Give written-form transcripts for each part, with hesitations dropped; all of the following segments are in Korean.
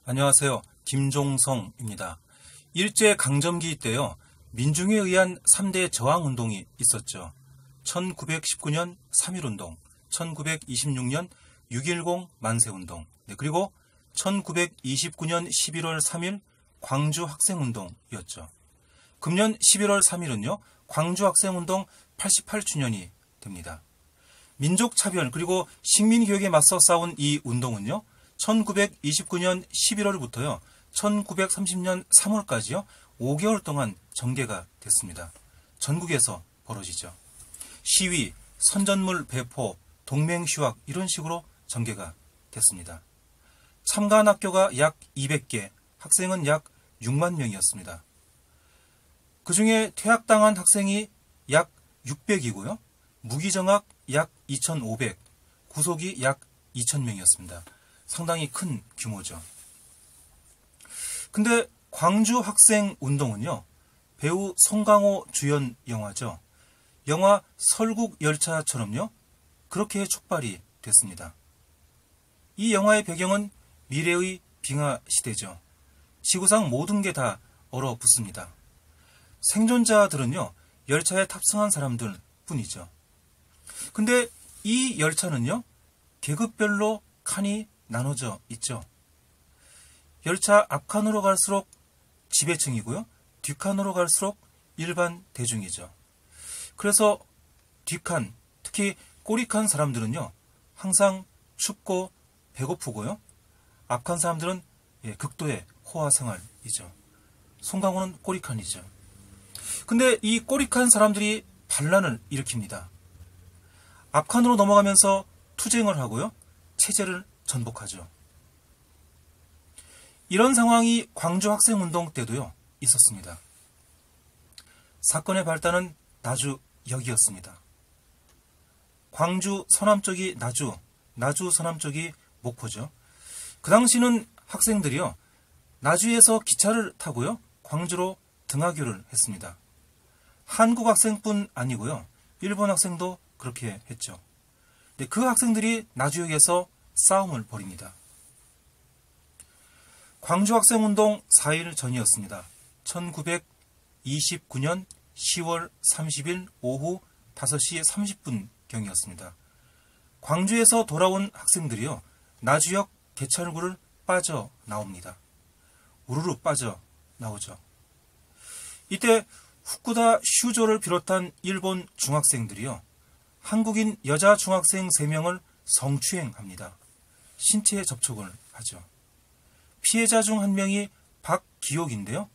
안녕하세요. 김종성입니다. 일제강점기 때요. 민중에 의한 3대 저항운동이 있었죠. 1919년 3.1운동, 1926년 6.10 만세운동, 그리고 1929년 11월 3일 광주 학생운동이었죠. 금년 11월 3일은요. 광주 학생운동 88주년이 됩니다. 민족차별 그리고 식민교육에 맞서 싸운 이 운동은요. 1929년 11월부터요. 1930년 3월까지요. 5개월 동안 전개가 됐습니다. 전국에서 벌어지죠. 시위, 선전물 배포, 동맹휴학 이런 식으로 전개가 됐습니다. 참가한 학교가 약 200개, 학생은 약 6만 명이었습니다. 그 중에 퇴학당한 학생이 약 600이고요. 무기정학 약 2,500, 구속이 약 2,000명이었습니다. 상당히 큰 규모죠. 근데 광주 학생 운동은요. 배우 송강호 주연 영화죠. 영화 설국열차처럼요. 그렇게 촉발이 됐습니다. 이 영화의 배경은 미래의 빙하 시대죠. 지구상 모든 게 다 얼어붙습니다. 생존자들은요. 열차에 탑승한 사람들 뿐이죠. 근데 이 열차는요. 계급별로 칸이 나눠져 있죠. 열차 앞칸으로 갈수록 지배층이고요. 뒷칸으로 갈수록 일반 대중이죠. 그래서 뒷칸, 특히 꼬리칸 사람들은요. 항상 춥고 배고프고요. 앞칸 사람들은 극도의 호화 생활이죠. 송강호는 꼬리칸이죠. 근데 이 꼬리칸 사람들이 반란을 일으킵니다. 앞칸으로 넘어가면서 투쟁을 하고요. 체제를 전복하죠. 이런 상황이 광주 학생운동 때도요. 있었습니다. 사건의 발단은 나주역이었습니다. 광주 서남쪽이 나주 서남쪽이 목포죠. 그 당시는 학생들이요. 나주에서 기차를 타고요. 광주로 등하교를 했습니다. 한국 학생뿐 아니고요. 일본 학생도 그렇게 했죠. 근데 그 학생들이 나주역에서 싸움을 벌입니다. 광주 학생운동 4일 전이었습니다. 1929년 10월 30일 오후 5시 30분경이었습니다. 광주에서 돌아온 학생들이요. 나주역 개찰구를 빠져나옵니다. 우르르 빠져나오죠. 이때 후쿠다 슈조를 비롯한 일본 중학생들이요. 한국인 여자 중학생 3명을 성추행합니다. 신체 접촉을 하죠. 피해자 중 한 명이 박기옥인데요.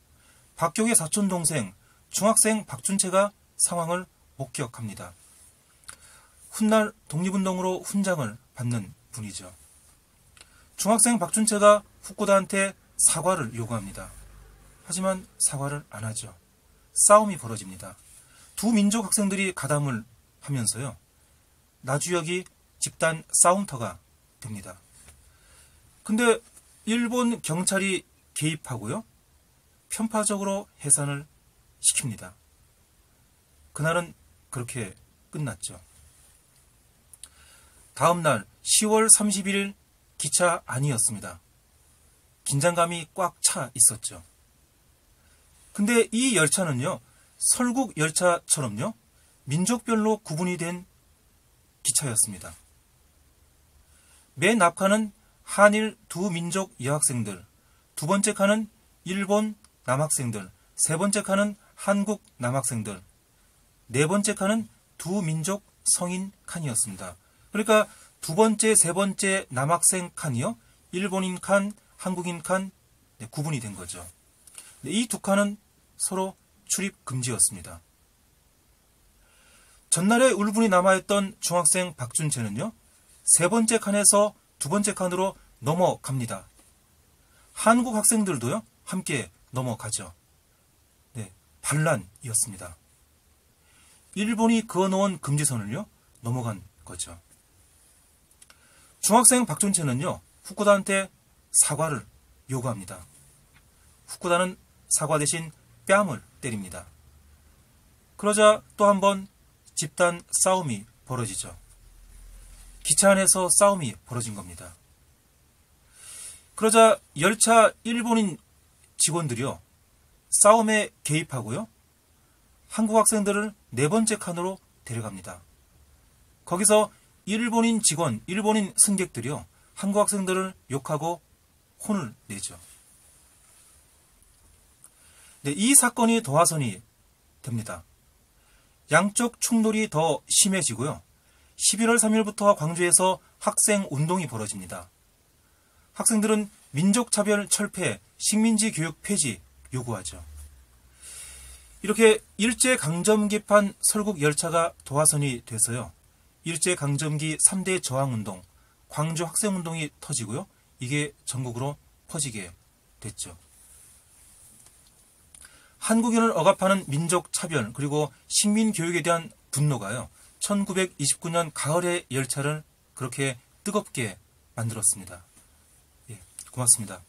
박기옥의 사촌동생 중학생 박준채가 상황을 목격합니다. 훗날 독립운동으로 훈장을 받는 분이죠. 중학생 박준채가 후쿠다한테 사과를 요구합니다. 하지만 사과를 안 하죠. 싸움이 벌어집니다. 두 민족 학생들이 가담을 하면서요. 나주역이 집단 싸움터가 됩니다. 근데 일본 경찰이 개입하고요. 편파적으로 해산을 시킵니다. 그날은 그렇게 끝났죠. 다음 날 10월 31일 기차 안이었습니다. 긴장감이 꽉 차 있었죠. 근데 이 열차는요. 설국열차처럼요. 민족별로 구분이 된 기차였습니다. 맨 앞칸은 한일 두 민족 여학생들, 두 번째 칸은 일본 남학생들, 세 번째 칸은 한국 남학생들, 네 번째 칸은 두 민족 성인 칸이었습니다. 그러니까 두 번째, 세 번째 남학생 칸이요. 일본인 칸, 한국인 칸 구분이 된 거죠. 이 두 칸은 서로 출입 금지였습니다. 전날에 울분이 남아있던 중학생 박준채는요. 세 번째 칸에서 두 번째 칸으로 넘어갑니다. 한국 학생들도요. 함께 넘어가죠. 반란이었습니다. 일본이 그어놓은 금지선을요. 넘어간 거죠. 중학생 박준채는요. 후쿠다한테 사과를 요구합니다. 후쿠다는 사과 대신 뺨을 때립니다. 그러자 또 한 번 집단 싸움이 벌어지죠. 기차 안에서 싸움이 벌어진 겁니다. 그러자 열차 일본인 직원들이요, 싸움에 개입하고요, 한국 학생들을 네 번째 칸으로 데려갑니다. 거기서 일본인 직원, 일본인 승객들이요, 한국 학생들을 욕하고 혼을 내죠. 네, 이 사건이 도화선이 됩니다. 양쪽 충돌이 더 심해지고요. 11월 3일부터 광주에서 학생 운동이 벌어집니다. 학생들은 민족차별 철폐, 식민지 교육 폐지 요구하죠. 이렇게 일제강점기판 설국 열차가 도화선이 돼서요, 일제강점기 3대 저항운동, 광주 학생운동이 터지고요, 이게 전국으로 퍼지게 됐죠. 한국인을 억압하는 민족차별 그리고 식민교육에 대한 분노가요, 1929년 가을의 열차를 그렇게 뜨겁게 만들었습니다. 예, 고맙습니다.